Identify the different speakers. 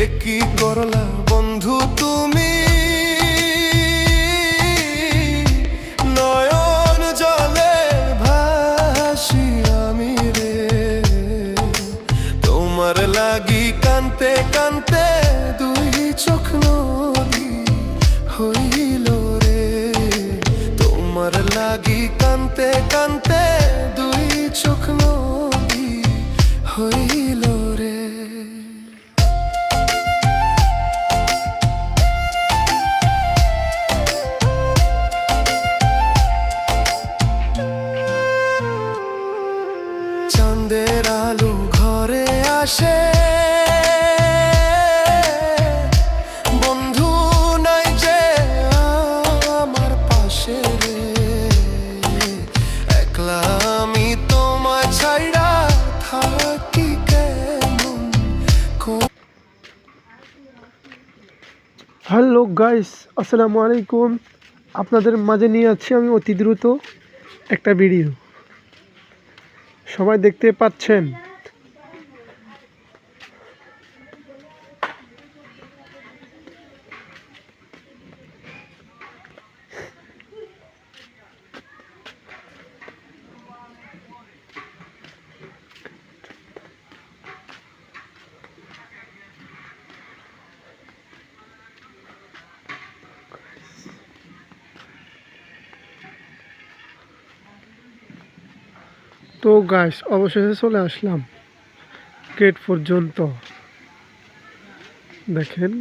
Speaker 1: একই করলা বন্ধু তুমি, নয়ন জলে ভাসি আমি রে। তোমার লাগি কানতে কানতে দুই চোখ নদী হইল রে। তোমার লাগি কানতে কানতে দুই চোখ নদী হইল রে। চাঁদের আলো ঘরে আসে, বন্ধু নাই যে আমার পাশে রে। একলা আমি তোমায় ছাইড়া থাকি কেমন।
Speaker 2: হ্যালো গাইস, আসসালামু আলাইকুম। আপনাদের মাঝে নিয়ে আছি আমি অতি দ্রুত একটা ভিডিও, সবাই দেখতে পাচ্ছেন। তো গাইস, অবশেষে চলে আসলাম গেট পর্যন্ত। দেখেন